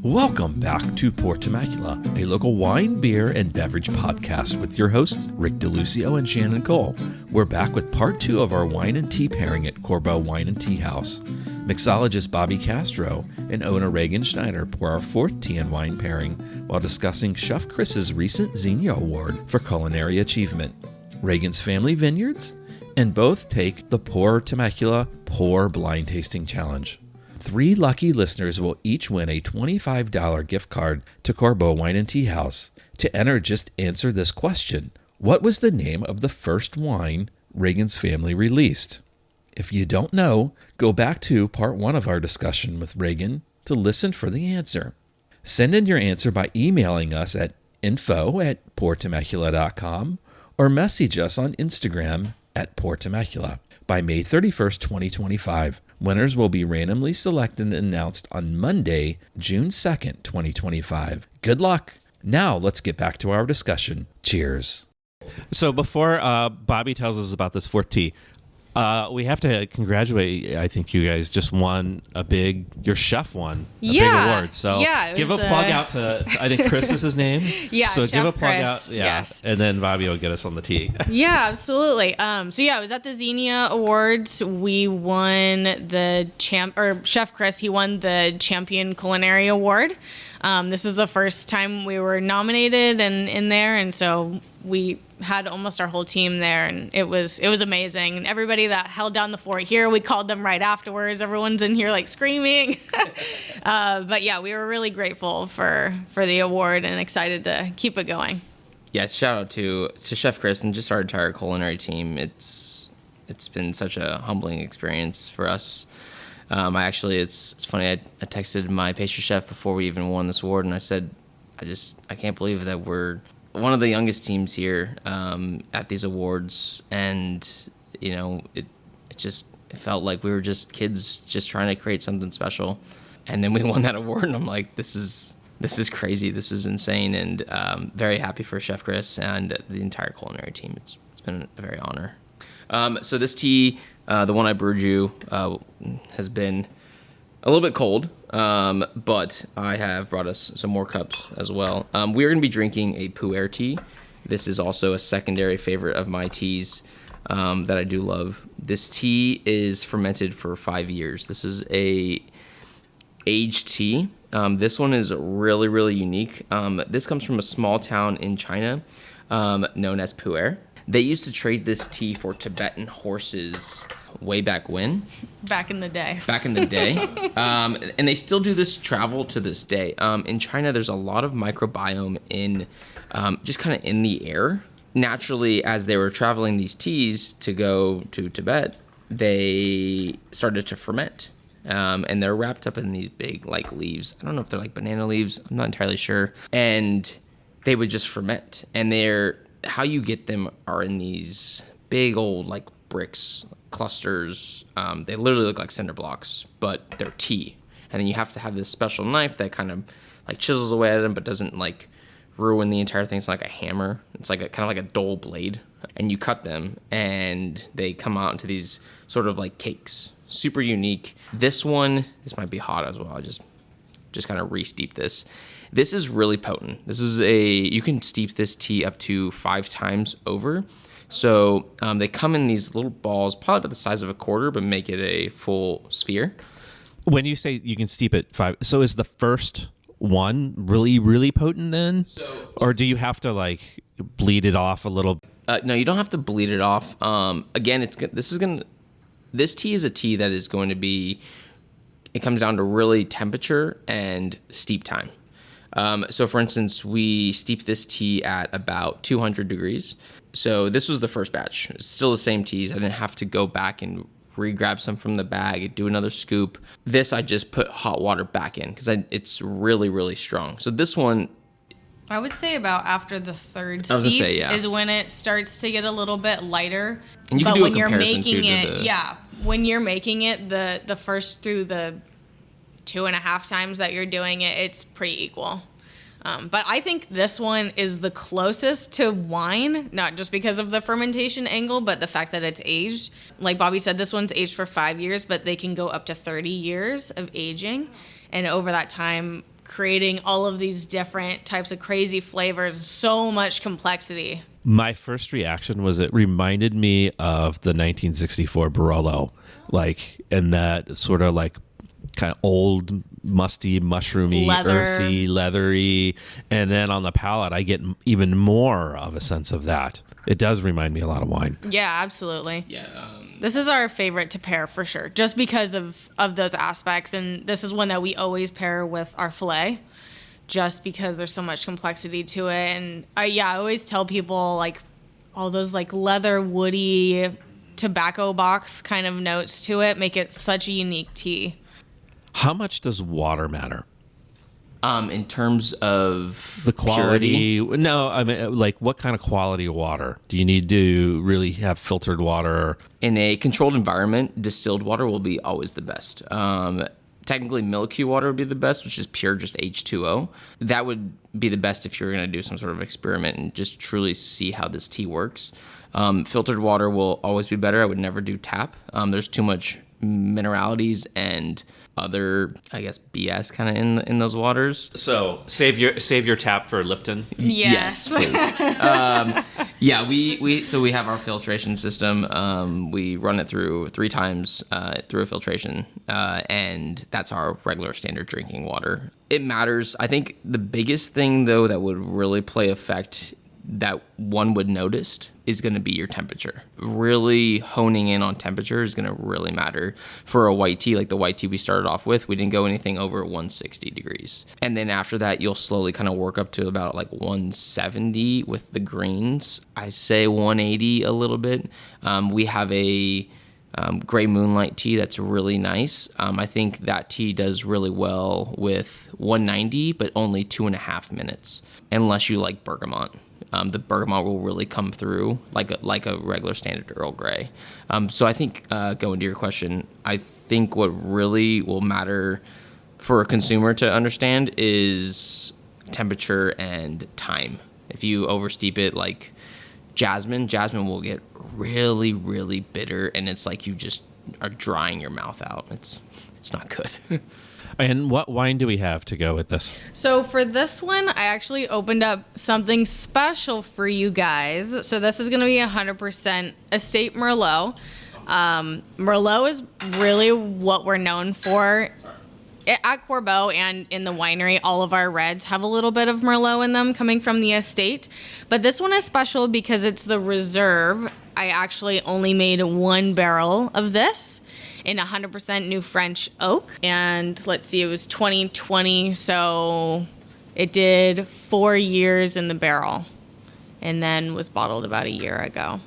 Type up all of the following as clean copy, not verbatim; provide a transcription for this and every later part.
Welcome back to Pour Temecula, a local wine, beer, and beverage podcast with your hosts, Rick DeLucio and Shannon Cole. We're back with part 2 of our wine and tea pairing at Corbeaux Wine and Tea House. Mixologist Bobby Castro and owner Reagan Schneider pour our 4th tea and wine pairing while discussing Chef Chris's recent Xenia Award for culinary achievement, Reagan's Family Vineyards, and both take the Pour Temecula Pour Blind Tasting Challenge. 3 lucky listeners will each win a $25 gift card to Corbeaux Wine and Tea House. To enter, just answer this question. What was the name of the first wine Reagan's family released? If you don't know, go back to part 1 of our discussion with Reagan to listen for the answer. Send in your answer by emailing us at info@pourtemecula.com or message us on Instagram at Pour Temecula. By May 31st, 2025, winners will be randomly selected and announced on Monday, June 2nd, 2025. Good luck. Now let's get back to our discussion. Cheers. So before Bobby tells us about this 4th tea, we have to congratulate. I think you guys just won your chef won a big award. So give a plug out to, I think Chris is his name. Yeah, so Chef give a plug Chris. out. Yeah. Yes. And then Bobby will get us on the tea. Yeah, absolutely. I was at the Xenia Awards. We won the Chef Chris, he won the Champion Culinary Award. This is the first time we were nominated and in there, and so we had almost our whole team there, and it was amazing. And everybody that held down the fort here, we called them right afterwards. Everyone's in here like screaming. But yeah, we were really grateful for the award and excited to keep it going. Yes, shout out to Chef Chris and just our entire culinary team. It's been such a humbling experience for us. It's funny. I texted my pastry chef before we even won this award, and I said, I can't believe that we're one of the youngest teams here at these awards, and it felt like we were just kids just trying to create something special, and then we won that award, and I'm like, this is crazy, this is insane, and very happy for Chef Chris and the entire culinary team. It's been a very honor. So this tea, the one I brewed you, has been a little bit cold, but I have brought us some more cups as well. We're going to be drinking a pu'er tea. This is also a secondary favorite of my teas that I do love. This tea is fermented for 5 years. This is a aged tea. This one is really, really unique. This comes from a small town in China known as Pu'er. They used to trade this tea for Tibetan horses way back when. Back in the day. And they still do this travel to this day. In China, there's a lot of microbiome in just kind of in the air. Naturally, as they were traveling these teas to go to Tibet, they started to ferment. And they're wrapped up in these big like leaves. I don't know if they're like banana leaves. I'm not entirely sure. And they would just ferment. And how you get them are in these big old like bricks, clusters. They literally look like cinder blocks, but they're tea. And then you have to have this special knife that kind of like chisels away at them, but doesn't like ruin the entire thing. It's like a hammer. It's like kind of like a dull blade. And you cut them, and they come out into these sort of like cakes. Super unique. This might be hot as well. I just kind of re-steep this. This is really potent. You can steep this tea up to 5 times over. So they come in these little balls, probably about the size of a quarter, but make it a full sphere. When you say you can steep it 5, so is the first one really, really potent then? Or do you have to like bleed it off a little? No, you don't have to bleed it off. Again, this tea is a tea that is going to be, it comes down to really temperature and steep time. So for instance, we steep this tea at about 200 degrees. So this was the first batch. It's still the same teas. I didn't have to go back and re-grab some from the bag, do another scoop. This, I just put hot water back in because it's really, really strong. So this one, I would say about after the 3rd steep is when it starts to get a little bit lighter. And you can do a comparison when you're making it, the first through the 2.5 times that you're doing it, it's pretty equal. But I think this one is the closest to wine, not just because of the fermentation angle, but the fact that it's aged. Like Bobby said, this one's aged for 5 years, but they can go up to 30 years of aging. And over that time, creating all of these different types of crazy flavors, so much complexity. My first reaction was it reminded me of the 1964 Barolo, like, and that sort of like kind of old, musty, mushroomy, earthy, leathery. And then on the palate, I get even more of a sense of that. It does remind me a lot of wine. Yeah, absolutely. Yeah. This is our favorite to pair for sure, just because of those aspects. And this is one that we always pair with our filet, just because there's so much complexity to it. And I always tell people, like, all those like leather, woody, tobacco box kind of notes to it make it such a unique tea. How much does water matter? In terms of The quality? purity, No, I mean, like, what kind of quality of water? Do you need to really have filtered water? in a controlled environment, distilled water will be always the best. Technically, milky water would be the best, which is pure just H2O. That would be the best if you were going to do some sort of experiment and just truly see how this tea works. Filtered water will always be better. I would never do tap. There's too much mineralities and other, I guess, BS kind of in those waters. So save your tap for Lipton. Yes. Please. Yeah, we have our filtration system. We run it through 3 times through a filtration, and that's our regular standard drinking water. It matters. I think the biggest thing, though, that would really play effect that one would notice is going to be your temperature. Really honing in on temperature is going to really matter for a white tea. Like the white tea we started off with, we didn't go anything over 160 degrees. And then after that, you'll slowly kind of work up to about like 170 with the greens. I say 180 a little bit. We have a gray moonlight tea that's really nice. I think that tea does really well with 190, but only 2.5 minutes, unless you like bergamot. The bergamot will really come through like a regular standard Earl Grey. So I think, going to your question, I think what really will matter for a consumer to understand is temperature and time. If you oversteep it, like jasmine will get really, really bitter, and it's like you just are drying your mouth out. It's not good. And what wine do we have to go with this? So for this one, I actually opened up something special for you guys. So this is going to be 100% Estate Merlot. Merlot is really what we're known for. At Corbeaux and in the winery, all of our reds have a little bit of Merlot in them coming from the estate. But this one is special because it's the reserve. I actually only made 1 barrel of this in 100% new French oak. And let's see, it was 2020, so it did 4 years in the barrel and then was bottled about a year ago.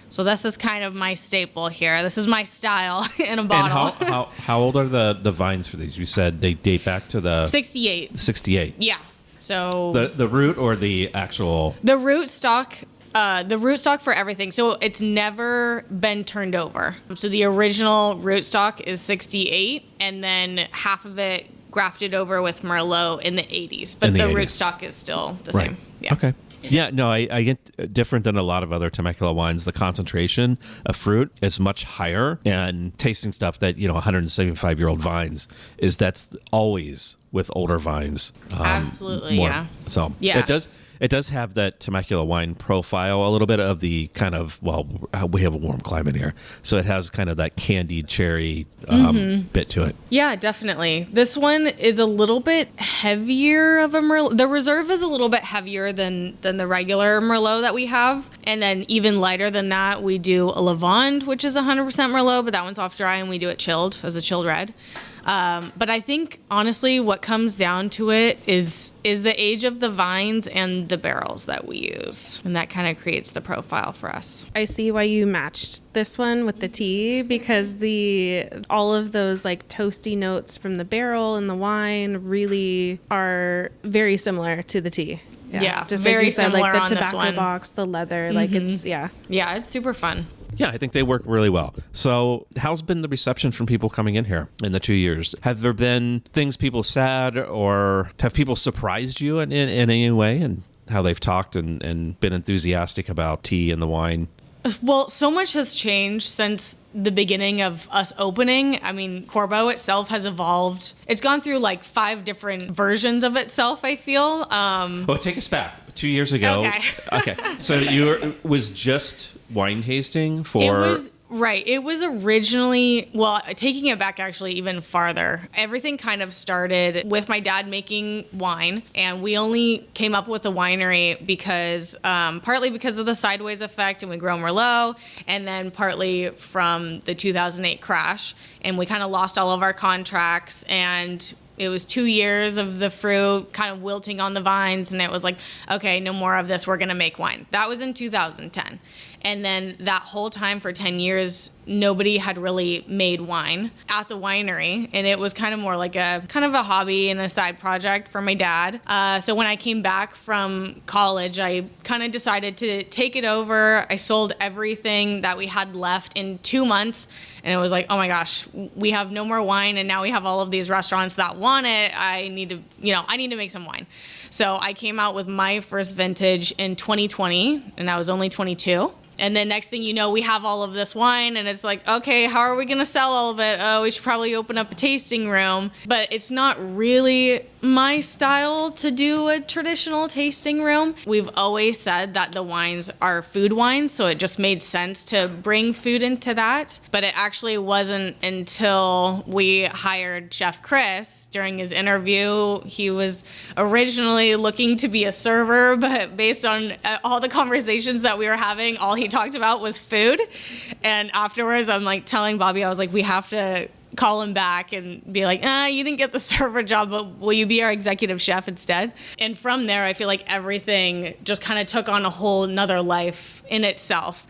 So this is kind of my staple here. This is my style in a bottle. And how old are the vines for these? You said they date back to the 68. 68. Yeah. So The root or the actual? the root stock for everything. So it's never been turned over. So the original root stock is 68, and then half of it grafted over with Merlot in the 80s. But the 80s. root stock is still the Right. same. Yeah. Okay. Yeah, no, I get different than a lot of other Temecula wines. The concentration of fruit is much higher, and tasting stuff that 175-year-old vines that's always with older vines. Absolutely, more. yeah. So Yeah. It does have that Temecula wine profile, a little bit of the kind of, we have a warm climate here, so it has kind of that candied cherry bit to it. Yeah, definitely. This one is a little bit heavier of a Merlot. The Reserve is a little bit heavier than the regular Merlot that we have. And then even lighter than that, we do a Lavande, which is 100% Merlot, but that one's off dry, and we do it chilled as a chilled red. But I think, honestly, what comes down to it is the age of the vines and the barrels that we use. And that kind of creates the profile for us. I see why you matched this one with the tea, because all of those like toasty notes from the barrel and the wine really are very similar to the tea. Yeah, just very like you said, similar like the on this tobacco one. box, the leather, like it's Yeah, it's super fun. Yeah, I think they work really well. So how's been the reception from people coming in here in the 2 years? Have there been things people said, or have people surprised you in any way, and how they've talked and been enthusiastic about tea and the wine? Well, so much has changed since the beginning of us opening. I mean, Corbeaux itself has evolved. It's gone through like 5 different versions of itself, I feel. Well, take us back 2 years ago. Okay. So was just wine tasting for. It was. Right. It was originally, well, taking it back actually even farther, everything kind of started with my dad making wine. And we only came up with a winery because, partly because of the sideways effect and we grow Merlot, and then partly from the 2008 crash. And we kind of lost all of our contracts, and it was 2 years of the fruit kind of wilting on the vines, and it was like, okay, no more of this. We're going to make wine. That was in 2010. And then that whole time for 10 years, nobody had really made wine at the winery. And it was kind of more like a hobby and a side project for my dad. So when I came back from college, I kind of decided to take it over. I sold everything that we had left in 2 months. And it was like, oh my gosh, we have no more wine. And now we have all of these restaurants that want it. I need to make some wine. So I came out with my first vintage in 2020, and I was only 22. And then next thing you know, we have all of this wine, and it's like, okay, how are we going to sell all of it? Oh, we should probably open up a tasting room. But it's not really my style to do a traditional tasting room. We've always said that the wines are food wines, so it just made sense to bring food into that. But it actually wasn't until we hired Chef Chris during his interview. He was originally looking to be a server, but based on all the conversations that we were having, all he talked about was food. And afterwards, I'm like telling Bobby, I was like, we have to call him back and be like, you didn't get the server job, but will you be our executive chef instead? And from there, I feel like everything just kind of took on a whole nother life in itself.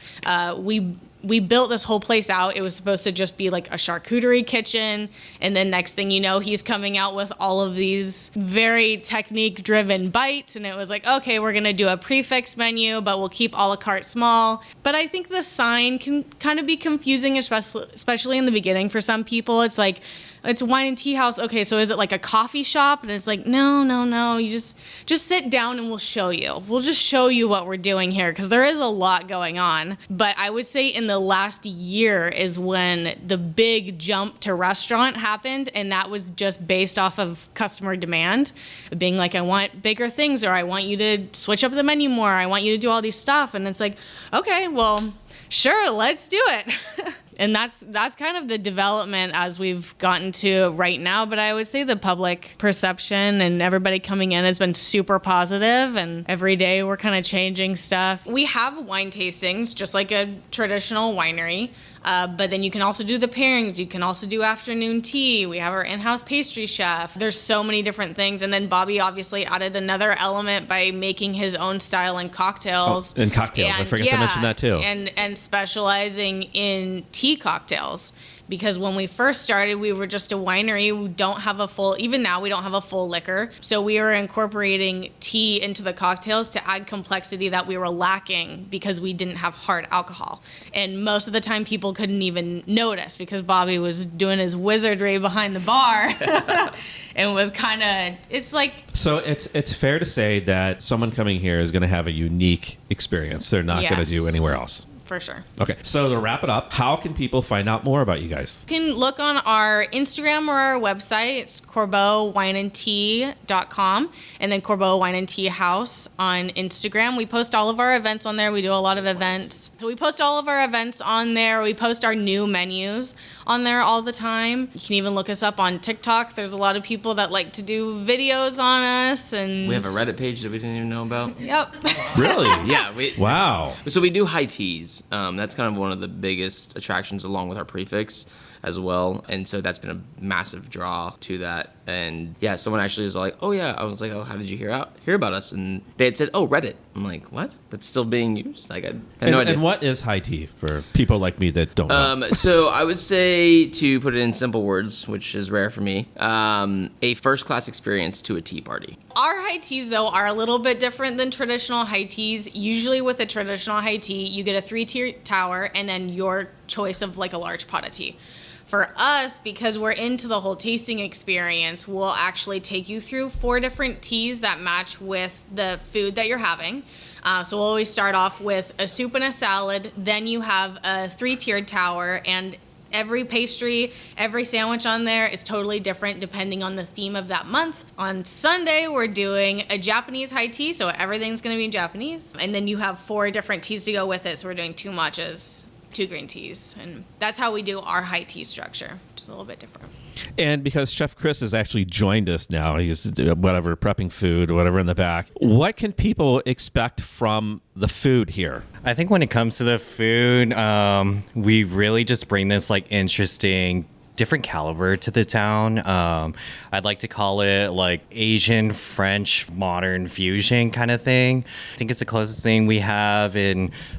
We built this whole place out. It was supposed to just be like a charcuterie kitchen. And then next thing you know, he's coming out with all of these very technique-driven bites. And it was like, okay, we're going to do a prefix menu, but we'll keep a la carte small. But I think the sign can kind of be confusing, especially in the beginning for some people. It's like, it's a wine and tea house. Okay, so is it like a coffee shop? And it's like, no. You just sit down and we'll show you. We'll just show you what we're doing here, because there is a lot going on. But I would say in the last year is when the big jump to restaurant happened, and that was just based off of customer demand, being like, I want bigger things, or I want you to switch up the menu more. I want you to do all these stuff. And it's like, okay, well, sure, let's do it. And that's kind of the development as we've gotten to right now. But I would say the public perception and everybody coming in has been super positive, and every day we're kind of changing stuff. We have wine tastings, just like a traditional winery. But then you can also do the pairings. You can also do afternoon tea. We have our in-house pastry chef. There's so many different things. And then Bobby obviously added another element by making his own style in cocktails. Oh, and cocktails. I forgot to mention that too. And specializing in tea cocktails. Because when we first started, we were just a winery. We don't have a full, even now, we don't have a full liquor. So we were incorporating tea into the cocktails to add complexity that we were lacking because we didn't have hard alcohol. And most of the time, people couldn't even notice because Bobby was doing his wizardry behind the bar. And was kind of, it's like... So it's fair to say that someone coming here is going to have a unique experience they're not going to do anywhere else. For sure. Okay, so to wrap it up, how can people find out more about you guys? You can look on our Instagram or our website. It's CorbeauxWineandTea.com, and then Corbeaux Wine and Tea House on Instagram. We post all of our events on there. We do a lot of events. So we post all of our events on there. We post our new menus on there all the time. You can even look us up on TikTok. There's a lot of people that like to do videos on us. And we have a Reddit page that we didn't even know about. Yep. Really? Yeah. Wow. So we do high teas. That's kind of one of the biggest attractions along with our prefix as well. And so that's been a massive draw to that. And yeah, someone actually was like, oh yeah. I was like, oh, how did you hear about us? And they had said, oh, Reddit. I'm like, what? That's still being used? Like, I had no idea. And what is high tea for people like me that don't know? So I would say, to put it in simple words, which is rare for me, a first-class experience to a tea party. Our high teas, though, are a little bit different than traditional high teas. Usually with a traditional high tea, you get a 3-tier tower and then your choice of like a large pot of tea. For us, because we're into the whole tasting experience, we'll actually take you through 4 different teas that match with the food that you're having. So we'll always start off with a soup and a salad. Then you have a 3-tiered tower, and every pastry, every sandwich on there is totally different depending on the theme of that month. On Sunday, we're doing a Japanese high tea, so everything's going to be in Japanese. And then you have 4 different teas to go with it. So we're doing 2 matchas, 2 green teas. And that's how we do our high tea structure, which is a little bit different. And because Chef Chris has actually joined us now, he's whatever, prepping food or whatever in the back. What can people expect from the food here? I think when it comes to the food, we really just bring this like interesting different caliber to the town. I'd like to call it like Asian, French, modern fusion kind of thing. I think it's the closest thing we have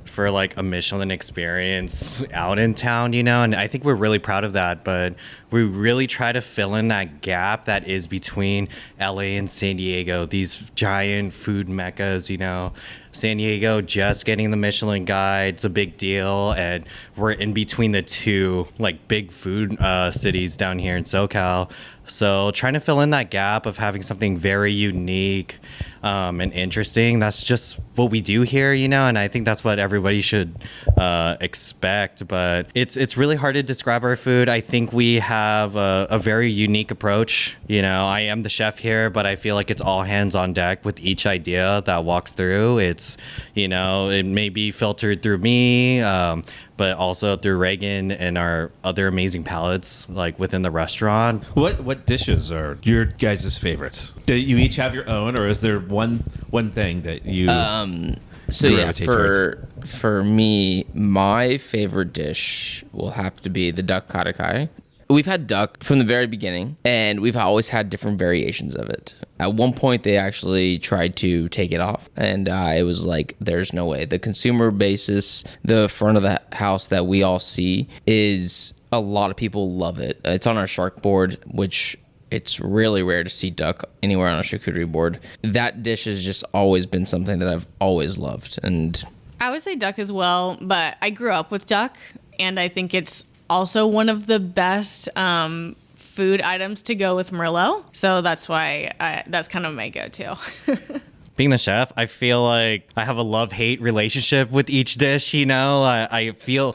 for like a Michelin experience out in town, you know, and I think we're really proud of that, but we really try to fill in that gap that is between LA and San Diego, these giant food meccas, you know. San Diego just getting the Michelin guide, it's a big deal, and we're in between the two like big food cities down here in SoCal. So trying to fill in that gap of having something very unique and interesting, that's just what we do here, you know, and I think that's what everybody should expect. But it's really hard to describe our food. I think we have a very unique approach. You know, I am the chef here, but I feel like it's all hands on deck with each idea that walks through. It's, you know, it may be filtered through me, but also through Reagan and our other amazing palates like within the restaurant. What dishes are your guys' favorites? Do you each have your own, or is there one thing that you gravitate towards? For me, my favorite dish will have to be the duck karakai. We've had duck from the very beginning, and we've always had different variations of it. At one point, they actually tried to take it off, and it was like, there's no way. The consumer basis, the front of the house that we all see, is a lot of people love it. It's on our shark board, which it's really rare to see duck anywhere on a charcuterie board. That dish has just always been something that I've always loved. And I would say duck as well, but I grew up with duck, and I think it's also one of the best food items to go with Merlot. So that's why that's kind of my go-to. Being the chef, I feel like I have a love-hate relationship with each dish, you know. I feel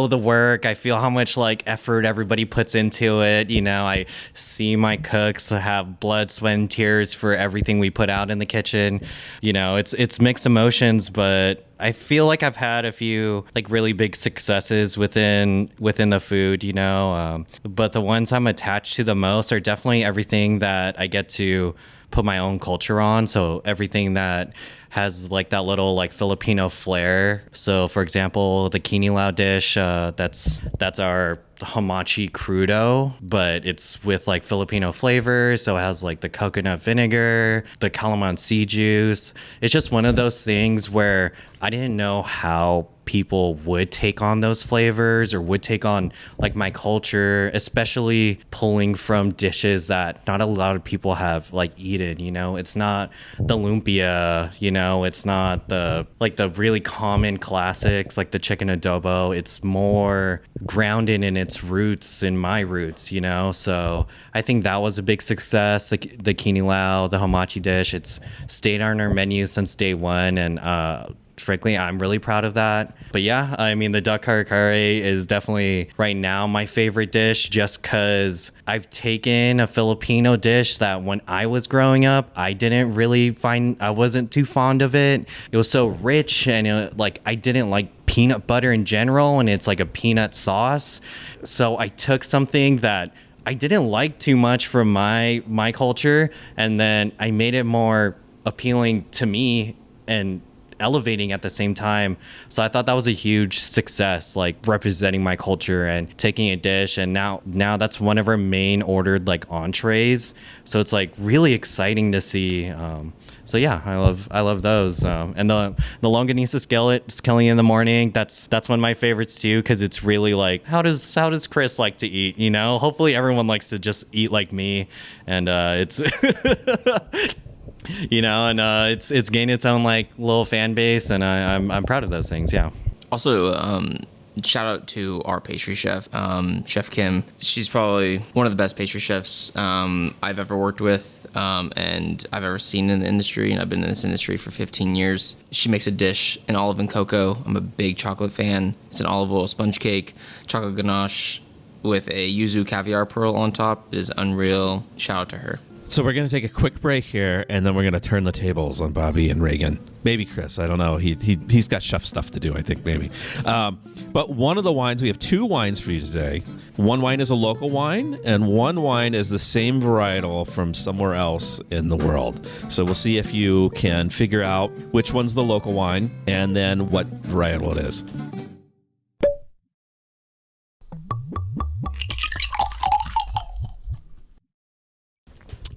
the work. I feel how much like effort everybody puts into it, you know. I see my cooks have blood, sweat, and tears for everything we put out in the kitchen. You know, it's mixed emotions, but I feel like I've had a few like really big successes within the food, you know. But the ones I'm attached to the most are definitely everything that I get to put my own culture on. So everything that has like that little like Filipino flair. So for example, the kinilaw dish, that's our hamachi crudo, but it's with like Filipino flavors. So it has like the coconut vinegar, the calamansi juice. It's just one of those things where I didn't know how people would take on those flavors or would take on like my culture, especially pulling from dishes that not a lot of people have like eaten, you know. It's not the lumpia, you know, it's not the really common classics like the chicken adobo. It's more grounded in its roots, in my roots, you know. So I think that was a big success. Like the kinilaw, the hamachi dish, it's stayed on our menu since day one, and frankly, I'm really proud of that. But yeah, I mean, the duck kare kare is definitely right now my favorite dish, just because I've taken a Filipino dish that when I was growing up, I wasn't too fond of it. It was so rich, and I didn't like peanut butter in general, and it's like a peanut sauce. So I took something that I didn't like too much from my culture, and then I made it more appealing to me and elevating at the same time. So I thought that was a huge success, like representing my culture and taking a dish, and now that's one of our main ordered like entrees. So it's like really exciting to see. So yeah, I love those. And the longanisa skillet in the morning, that's one of my favorites too, because it's really like, how does Chris like to eat, you know? Hopefully everyone likes to just eat like me, and it's you know, and it's gained its own like little fan base, and I'm proud of those things. Yeah. Also, shout out to our pastry chef, Chef Kim. She's probably one of the best pastry chefs I've ever worked with and I've ever seen in the industry. And I've been in this industry for 15 years. She makes a dish, an olive and cocoa. I'm a big chocolate fan. It's an olive oil sponge cake, chocolate ganache with a yuzu caviar pearl on top. It is unreal. Shout out to her. So we're going to take a quick break here, and then we're going to turn the tables on Bobby and Reagan. Maybe Chris. I don't know. He's got chef stuff to do, I think, maybe. But one of the wines, we have 2 wines for you today. One wine is a local wine, and one wine is the same varietal from somewhere else in the world. So we'll see if you can figure out which one's the local wine and then what varietal it is.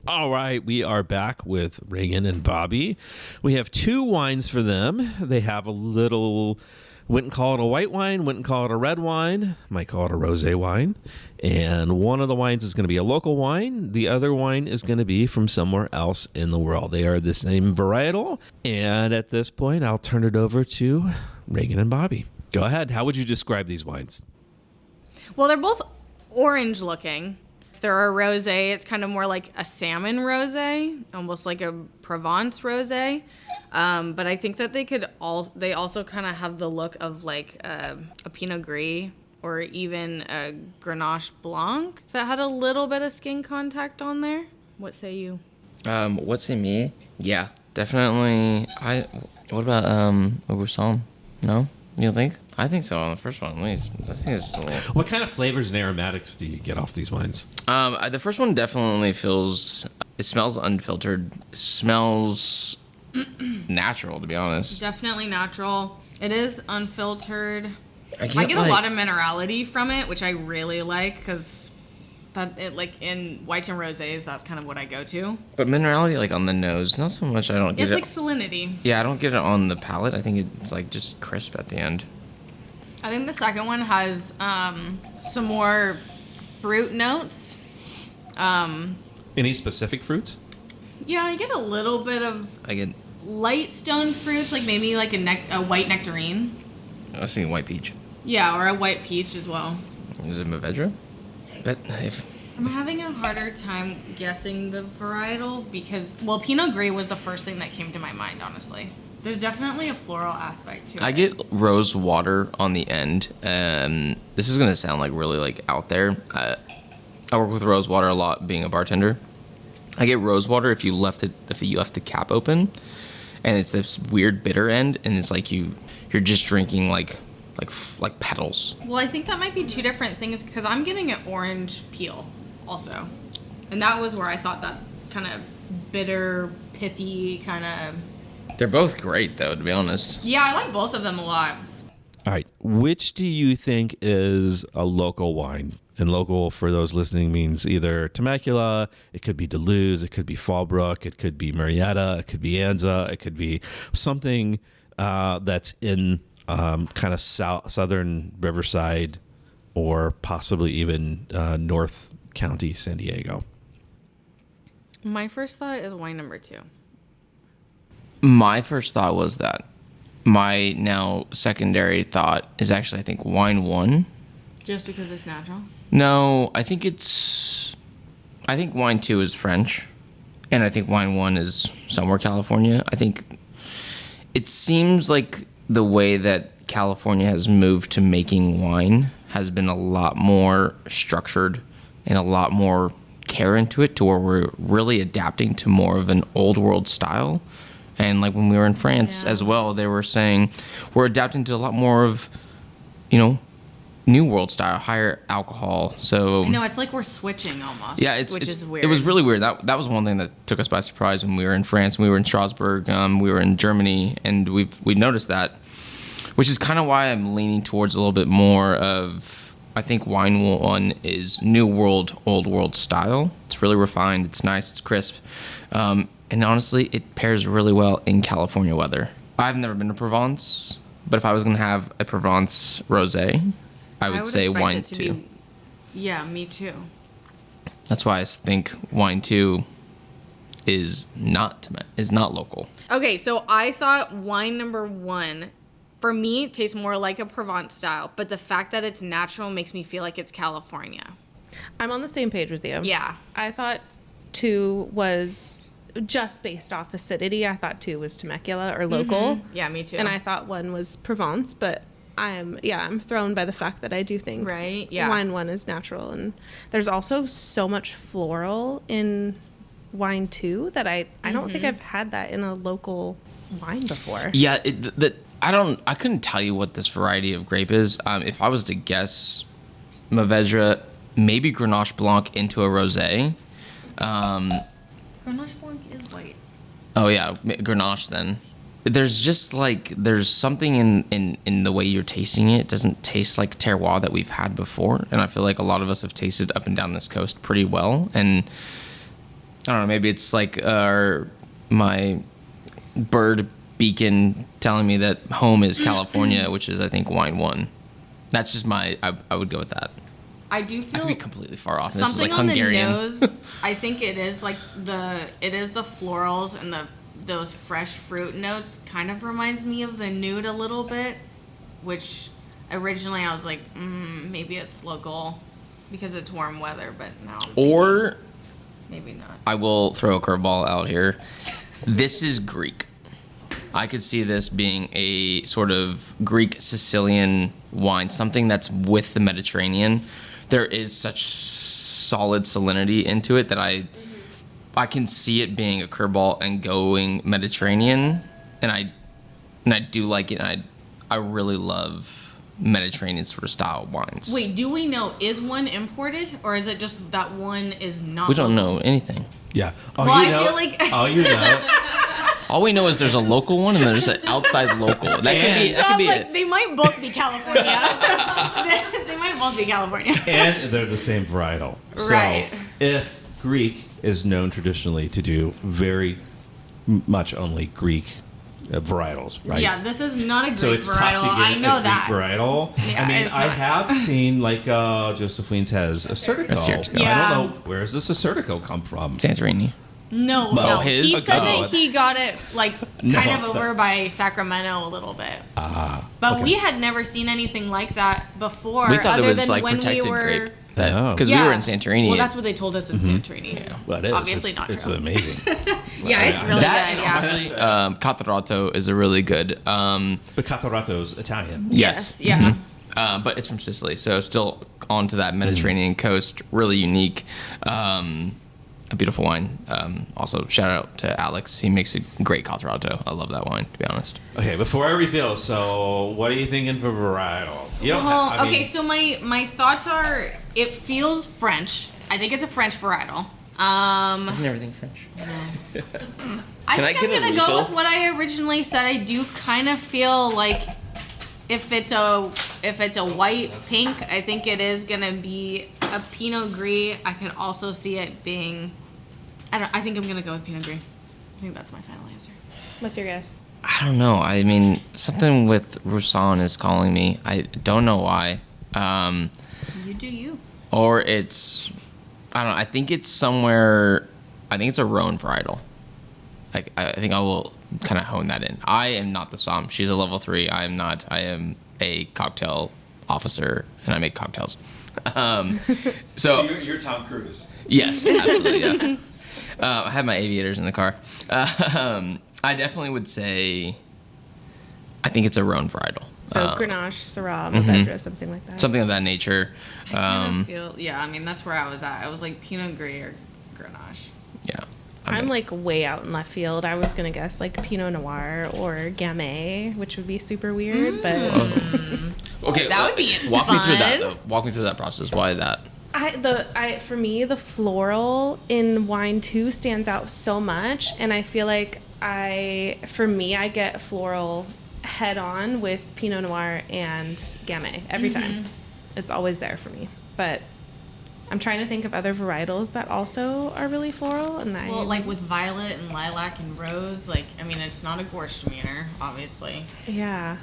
All right, we are back with Reagan and Bobby. We have 2 wines for them. They have a little, wouldn't call it a white wine, wouldn't call it a red wine, might call it a rosé wine. And one of the wines is going to be a local wine. The other wine is going to be from somewhere else in the world. They are the same varietal. And at this point, I'll turn it over to Reagan and Bobby. Go ahead. How would you describe these wines? Well, they're both orange looking. If they're a rosé, it's kind of more like a salmon rosé, almost like a Provence rosé. But I think that they also kind of have the look of like a Pinot Gris or even a Grenache Blanc that had a little bit of skin contact on there. What say you? What say me? Yeah, definitely. What about Obersalm? No? You don't think? I think so on the first one at least. I think it's a little... What kind of flavors and aromatics do you get off these wines? The first one definitely feels... It smells unfiltered. It smells natural, to be honest. Definitely natural. It is unfiltered. I get a lot of minerality from it, which I really like because like in whites and rosés, that's kind of what I go to. But minerality, like on the nose, not so much. I don't get it. It's like salinity. Yeah, I don't get it on the palate. I think it's like just crisp at the end. I think the second one has some more fruit notes. Any specific fruits? Yeah, I get a little bit of light stone fruits, like maybe like a white nectarine. I was thinking white peach. Yeah, or a white peach as well. Is it Mourvedre? But I'm having a harder time guessing the varietal because, well, Pinot Gris was the first thing that came to my mind, honestly. There's definitely a floral aspect to it. I get rose water on the end. This is gonna sound like really like out there. I work with rose water a lot, being a bartender. I get rose water if you left the cap open, and it's this weird bitter end, and it's like you're just drinking like petals. Well, I think that might be 2 different things because I'm getting an orange peel also, and that was where I thought that kind of bitter, pithy kind of. They're both great, though, to be honest. Yeah, I like both of them a lot. All right. Which do you think is a local wine? And local, for those listening, means either Temecula, it could be Duluth, it could be Fallbrook, it could be Marietta, it could be Anza, it could be something that's in kind of southern Riverside or possibly even North County, San Diego. My first thought is wine number 2. My first thought was that. My now secondary thought is actually, I think, wine 1. Just because it's natural? No, I think wine 2 is French, and I think wine 1 is somewhere California. I think it seems like the way that California has moved to making wine has been a lot more structured and a lot more care into it, to where we're really adapting to more of an old world style. And like when we were in France as well, they were saying we're adapting to a lot more of, New World style, higher alcohol. So I know, it's like we're switching almost. Yeah, which is weird. It was really weird. That was one thing that took us by surprise when we were in France. We were in Strasbourg. We were in Germany, and we noticed that, which is kind of why I'm leaning towards a little bit more of. I think wine 1 is New World, Old World style. It's really refined. It's nice. It's crisp. And honestly, it pairs really well in California weather. I've never been to Provence, but if I was going to have a Provence rosé, I would say wine 2. Yeah, me too. That's why I think wine 2 is not local. Okay, so I thought wine number 1, for me, it tastes more like a Provence style, but the fact that it's natural makes me feel like it's California. I'm on the same page with you. Yeah. I thought 2 was just based off acidity. I thought 2 was Temecula or local. Yeah, me too. And I thought 1 was Provence, but I'm thrown by the fact that I do think Right, yeah. wine 1 is natural. And there's also so much floral in wine 2 that I don't think I've had that in a local wine before. Yeah, I couldn't tell you what this variety of grape is. If I was to guess, Mourvèdre, maybe Grenache Blanc into a rosé. Grenache Blanc is white. Oh yeah, Grenache then. There's just there's something in the way you're tasting it. It doesn't taste like terroir that we've had before, and I feel like a lot of us have tasted up and down this coast pretty well. And I don't know, maybe it's like my bird beacon telling me that home is California, which is I think wine 1. That's just I would go with that. I do I feel could be completely far off. This is something like on Hungarian. the nose. I think it is the florals and those fresh fruit notes kind of reminds me of the nude a little bit, which originally I was like, maybe it's local because it's warm weather, but now Or maybe not. I will throw a curveball out here. This is Greek. I could see this being a sort of Greek Sicilian wine, something that's with the Mediterranean. There is such solid salinity into it that I can see it being a curveball and going Mediterranean, and I do like it. And I really love Mediterranean sort of style wines. Wait, do we know, is one imported or is it just that one is not? We don't local? know anything. Yeah. Well, I feel like all you know. All we know is there's a local one and there's an outside local. That could be it. They might both be California. they might both be California. And they're the same varietal. Right. So if Greek is known traditionally to do very much only Greek varietals, right? Yeah, this is not a Greek So it's varietal. tough to get I know a that. Greek varietal. Yeah, I mean, it's I not. have seen Josephine's has Assertico. Assertico. Yeah. I don't know, where does this Assertico come from? Santorini. No, Well, no. his? He said Oh. that he got it kind of No, over by Sacramento a little bit. But okay. we had never seen anything like that before. We thought it other was than like when protected we were, grape. Oh. Because we were in Santorini. Well, that's what they told us in Santorini. Well, it is. Obviously it's, not it's true. amazing. Yeah, it's really that good. and Yeah. honestly, Catarratto is a really good. But Catarratto's Italian. Yes. Yeah. But it's from Sicily, so still onto that Mediterranean coast. Really unique. A beautiful wine. Also, shout out to Alex. He makes a great Catarratto. I love that wine, to be honest. Okay, before I reveal, so what are you thinking for varietal? You don't Well, have, I okay, mean, so my thoughts are it feels French. I think it's a French varietal. Isn't everything French? I Can I think get I'm a gonna refill? go with what I originally said. I do kind of feel like if it's a white pink, I think it is gonna be a Pinot Gris. I could also see it being. I think I'm gonna go with Pinot Gris. I think that's my final answer. What's your guess? I don't know. I mean, something with Roussan is calling me. I don't know why. You do you. Or it's, I don't know. I think it's somewhere. I think it's a Rhone varietal. Like I think I will kind of hone that in. I am not the somm. She's a level 3. I am not. I am a cocktail officer, and I make cocktails. So you're Tom Cruise. yes, absolutely. Yeah. I have my aviators in the car. I definitely would say. I think it's a Rhone varietal. So Grenache, Syrah, Mourvèdre, something like that. Something of that nature. I feel, yeah, I mean that's where I was at. I was like Pinot Gris or Grenache. Yeah. I'm like way out in left field. I was gonna guess like Pinot Noir or Gamay, which would be super weird, but Okay, That would be walk me through that. fun. Though. Walk me through that process. Why that? For me the floral in wine 2 stands out so much, and I feel like I get floral head on with Pinot Noir and Gamay every time. It's always there for me. But I'm trying to think of other varietals that also are really floral, and Well, like with violet and lilac and rose, like I mean it's not a Gewürztraminer, obviously. yeah.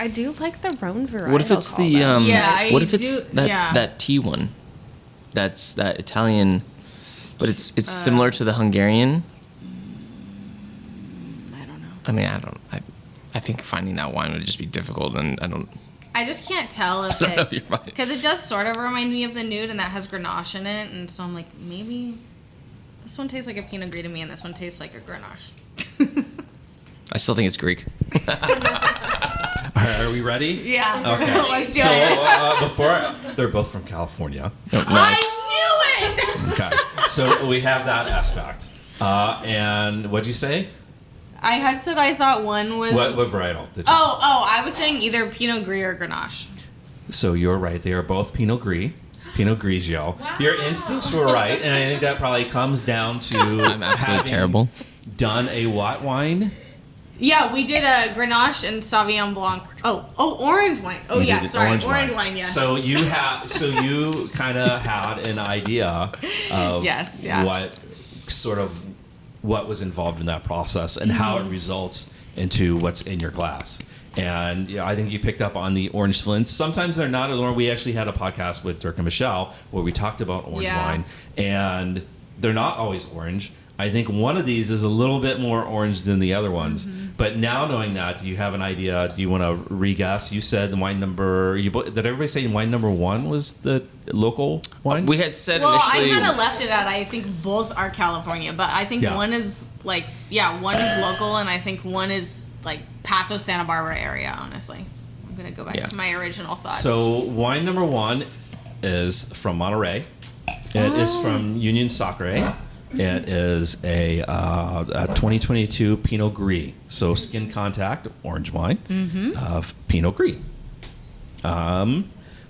I do like the Rhone variety. What if it's the Yeah, I what if it's do- that yeah. that tea one? That's that Italian, but it's similar to the Hungarian. I don't know. I mean, I think finding that wine would just be difficult, and I just can't tell if don't know if it's you're right. because it does sort of remind me of the nude, and that has Grenache in it, and so I'm like, maybe this one tastes like a Pinot Gris to me, and this one tastes like a Grenache. I still think it's Greek. All right, are we ready? Yeah. Okay. Let's do So it. before, they're both from California. I knew it. Okay. So we have that aspect. And what'd you say? I had said I thought one was. What varietal did you Oh, I was saying either Pinot Gris or Grenache. say? So you're right. They are both Pinot Gris. Pinot Grigio. Wow. Your instincts were right, and I think that probably comes down to I'm absolutely having terrible. done a what wine? Yeah, we did a Grenache and Sauvignon Blanc. Oh, orange wine. Oh You yeah, did sorry, orange wine. Yes. So you kind of had an idea of Yes, yeah. what was involved in that process and how it results into what's in your glass. And yeah, I think you picked up on the orange flints. Sometimes they're not. Or we actually had a podcast with Dirk and Michelle where we talked about orange wine, and they're not always orange. I think one of these is a little bit more orange than the other ones. But now knowing that, do you have an idea? Do you want to re-guess? You said the wine number. Did everybody say wine number 1 was the local wine? We had said well, initially. I kind of left it at I think both are California, but I think one is one is local, and I think one is like Paso Santa Barbara area. Honestly, I'm gonna go back to my original thoughts. So wine number 1 is from Monterey. It is from Union Sacre. It is a 2022 Pinot Gris. So skin contact orange wine of Pinot Gris.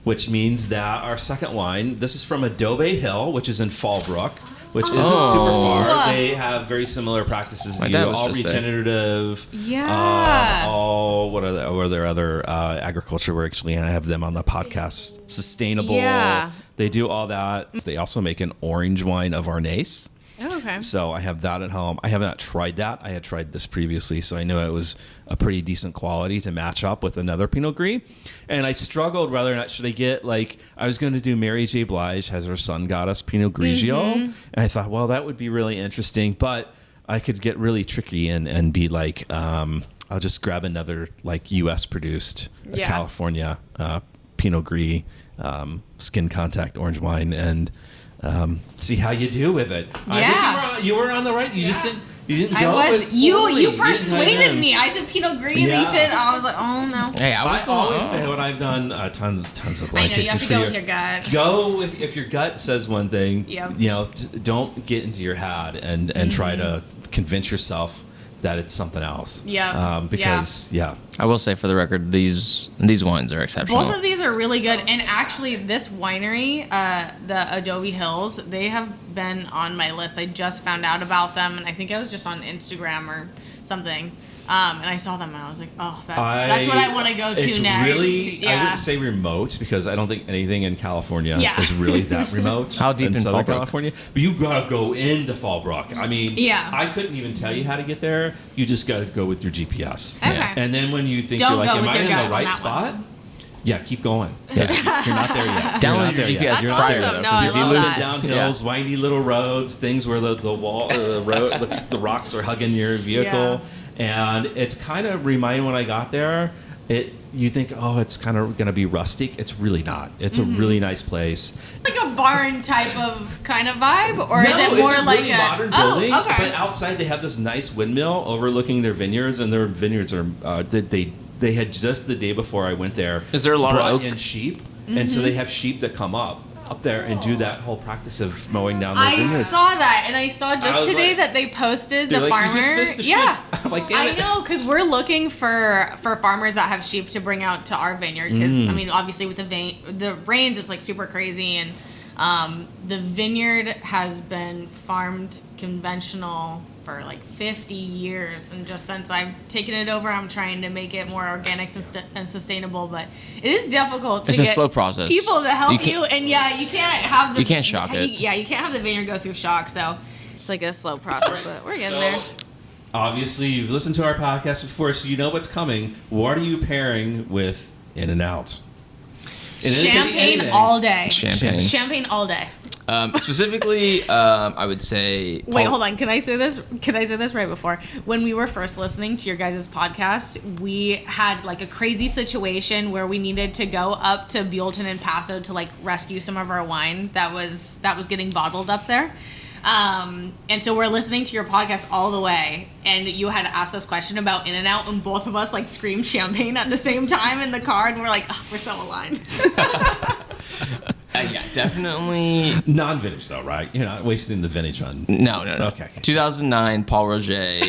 Which means that our second wine, this is from Adobe Hill, which is in Fallbrook, which isn't super far. They have very similar practices. My dad was all just there. regenerative. Yeah. What are their other agriculture? We're actually going to have them on the podcast. Sustainable. Yeah. They do all that. They also make an orange wine of Arnaise. Oh, okay. So I have that at home. I have not tried that. I had tried this previously, so I knew it was a pretty decent quality to match up with another Pinot Gris. And I struggled whether or not should I get, like, I was going to do Mary J. Blige has her son got us Pinot Grigio. And I thought, well, that would be really interesting, but I could get really tricky and be like, I'll just grab another, like, U.S. produced California Pinot Gris skin contact orange wine and see how you do with it. Yeah. I think you were on the right. You just didn't. You didn't go I was. with You fully. persuaded didn't me. I said Pinot Gris, and you said I was like, oh no. Hey, I I was always say when I've done tons of I wine know you tasting have to for go you. with your gut. Go if your gut says one thing. Yep. You know, don't get into your head and try to convince yourself that it's something else. Yeah. Because I will say for the record, these wines are exceptional. Both of these are really good, and actually, this winery, the Adobe Hills, they have been on my list. I just found out about them, and I think I was just on Instagram or something, and I saw them, and I was like, oh, that's what I want to go to it's next. Really, I wouldn't say remote because I don't think anything in California is really that remote. How deep in Southern Fallbrook? California? But you gotta go into Fallbrook. I mean, I couldn't even tell you how to get there. You just gotta go with your GPS. Okay. And then when you think Don't you're like, go am with I your in gut the on right that spot? one. Yeah, keep going. You're not there yet. Download You're not your there yet. GPS. You're That's not there awesome. though. No, 'cause I if you love lose that. Down hills, windy little roads, things where the rocks are hugging your vehicle, and it's kind of reminding when I got there. You think, oh, it's kind of going to be rustic. It's really not. It's a really nice place. Like a barn type of kind of vibe, or is it No, more it's a like really a modern building? Oh, okay. But outside they have this nice windmill overlooking their vineyards, and their vineyards are they had just the day before I went there. Is there a lot of brought oak? in sheep, and so they have sheep that come up there and do that whole practice of mowing down their I vineyards. saw that, and I saw just was today like- that they posted They're the like, farmer. "You just missed the sheep." Yeah, I'm like, damn I it. know, because we're looking for farmers that have sheep to bring out to our vineyard. Because I mean, obviously with the rains, it's like super crazy, and the vineyard has been farmed conventional for like 50 years, and just since I've taken it over, I'm trying to make it more organic and sustainable. But it is difficult to It's a get slow process. people to help You you, can't- and you can't have the You can't shock it. Yeah, you can't have the vineyard go through shock. So it's like a slow process, but we're getting there. Obviously, you've listened to our podcast before, so you know what's coming. What are you pairing with In-N-Out? Champagne all day. Champagne all day. Specifically, I would say. Wait, hold on. Can I say this? Right before? When we were first listening to your guys' podcast, we had like a crazy situation where we needed to go up to Buellton and Paso to like rescue some of our wine that was getting bottled up there. And so we're listening to your podcast all the way, and you had asked this question about In-N-Out, and both of us like screamed champagne at the same time in the car, and we're like, oh, we're so aligned. Yeah, definitely. Non-vintage though, right? You're not wasting the vintage on. No. Okay. 2009 Paul Roger.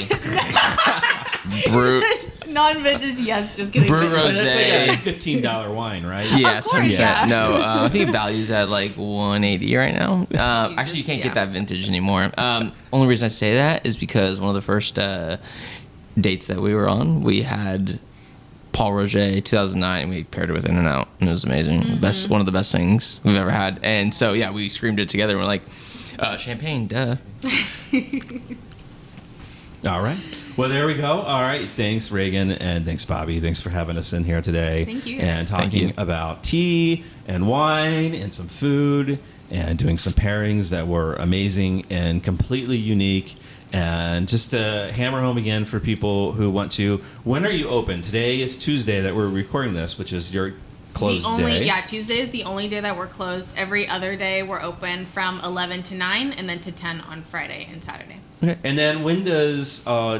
Brut. Non-vintage, yes, just kidding. Brut That's like Rosé. a $15 wine, right? Yes, Of course, 100%. yeah. No, I think it values at like 180 right now. Actually, you can't get that vintage anymore. Only reason I say that is because one of the first dates that we were on, we had Paul Roger 2009, and we paired it with In-N-Out, and it was amazing. One of the best things we've ever had. And so yeah, we screamed it together. And we're like, champagne, duh. All right. Well, there we go. All right. Thanks, Reagan, and thanks, Bobby. Thanks for having us in here today. Thank you, And guys. talking about tea and wine and some food and doing some pairings that were amazing and completely unique. And just to hammer home again for people who want to, when are you open? Today is Tuesday that we're recording this, which is your closed day. Yeah, Tuesday is the only day that we're closed. Every other day we're open from 11 to 9 and then to 10 on Friday and Saturday. Okay. And then when does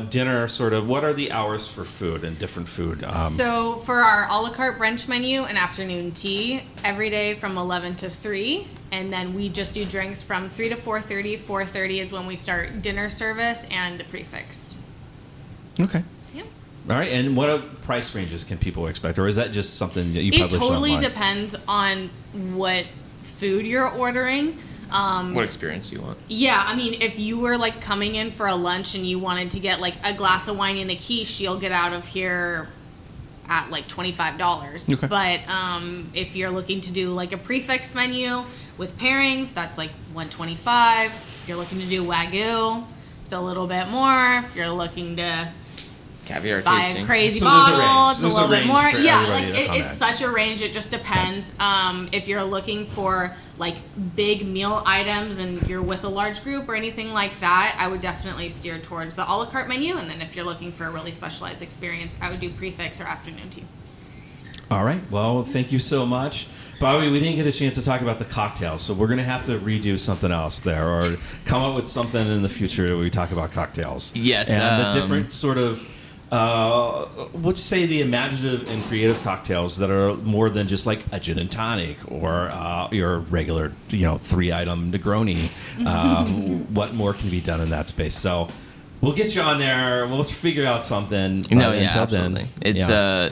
dinner what are the hours for food and different food? So for our a la carte brunch menu and afternoon tea, every day from 11 to 3. And then we just do drinks from 3 to 4:30. 4:30 is when we start dinner service and the prefix. Okay. Yep. All right. And what price ranges can people expect? Or is that just something that you It publish totally online? depends on what food you're ordering. What experience you want? Yeah, I mean, if you were like coming in for a lunch and you wanted to get like a glass of wine and a quiche, you'll get out of here at like $25. Okay. But if you're looking to do like a prefix menu with pairings, that's like $125. If you're looking to do Wagyu, it's a little bit more. If you're looking to Caviar buy tasting. a crazy So there's a bottle, range. it's a There's a little bit range more. for Yeah, everybody like to come it's at. such a range. It just depends. If you're looking for like big meal items and you're with a large group or anything like that, I would definitely steer towards the a la carte menu. And then if you're looking for a really specialized experience, I would do prefix or afternoon tea. All right. Well, thank you so much. Bobby, we didn't get a chance to talk about the cocktails, so we're going to have to redo something else there or come up with something in the future where we talk about cocktails. Yes. And the different sort of, let's say the imaginative and creative cocktails that are more than just like a gin and tonic or your regular, 3-item Negroni. What more can be done in that space? So we'll get you on there. We'll figure out something. No, But yeah, until absolutely. then, It's yeah.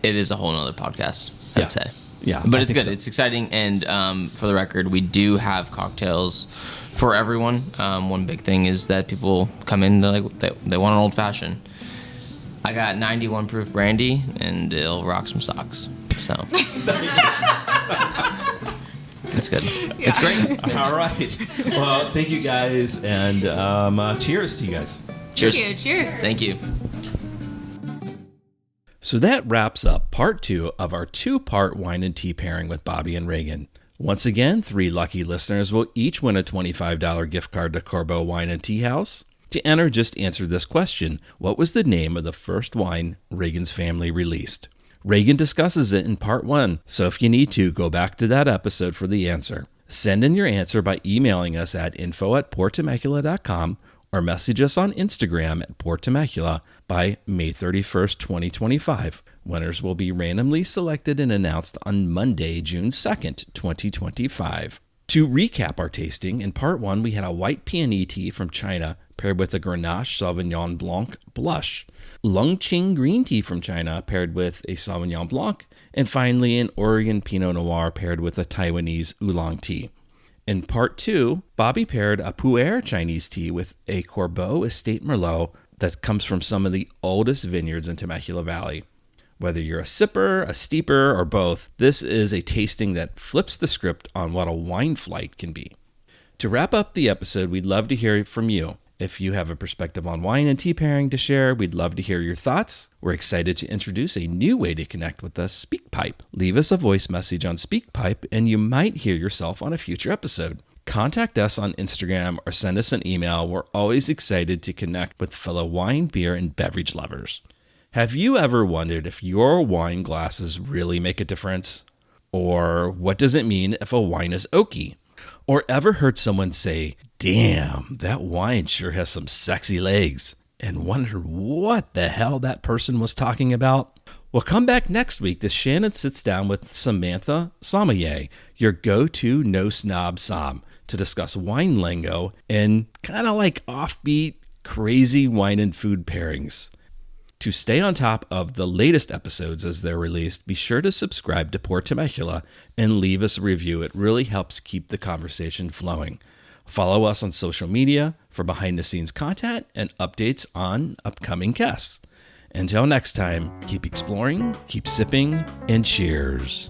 it is a whole nother podcast, Yeah. I'd say. Yeah, But I it's think good. so. It's exciting. And for the record, we do have cocktails for everyone. One big thing is that people come in, they want an old fashioned. I got 91 proof brandy, and it'll rock some socks. So it's good. It's great. It's amazing. All right. Well, thank you guys, and cheers to you guys. Cheers. Thank you. Cheers. Thank you. So that wraps up part 2 of our 2-part wine and tea pairing with Bobby and Reagan. Once again, 3 lucky listeners will each win a $25 gift card to Corbeaux Wine and Tea House. To enter, just answer this question. What was the name of the first wine Reagan's family released? Reagan discusses it in part 1, so if you need to, go back to that episode for the answer. Send in your answer by emailing us at info@portemecula.com or message us on Instagram at Portemecula by May 31st, 2025. Winners will be randomly selected and announced on Monday, June 2nd, 2025. To recap our tasting, in part 1, we had a white peony tea from China paired with a Grenache Sauvignon Blanc blush, Longqing green tea from China paired with a Sauvignon Blanc, and finally an Oregon Pinot Noir paired with a Taiwanese oolong tea. In part 2, Bobby paired a Pu'er Chinese tea with a Corbeaux Estate Merlot that comes from some of the oldest vineyards in Temecula Valley. Whether you're a sipper, a steeper, or both, this is a tasting that flips the script on what a wine flight can be. To wrap up the episode, we'd love to hear from you. If you have a perspective on wine and tea pairing to share, we'd love to hear your thoughts. We're excited to introduce a new way to connect with us, SpeakPipe. Leave us a voice message on SpeakPipe and you might hear yourself on a future episode. Contact us on Instagram or send us an email. We're always excited to connect with fellow wine, beer, and beverage lovers. Have you ever wondered if your wine glasses really make a difference? Or what does it mean if a wine is oaky? Or ever heard someone say, "Damn, that wine sure has some sexy legs," and wondered what the hell that person was talking about? Well, come back next week as Shannon sits down with Samantha Sommelier, your go-to no-snob som, to discuss wine lingo and kind of like offbeat, crazy wine and food pairings. To stay on top of the latest episodes as they're released, be sure to subscribe to Pour Temecula and leave us a review. It really helps keep the conversation flowing. Follow us on social media for behind-the-scenes content and updates on upcoming guests. Until next time, keep exploring, keep sipping, and cheers.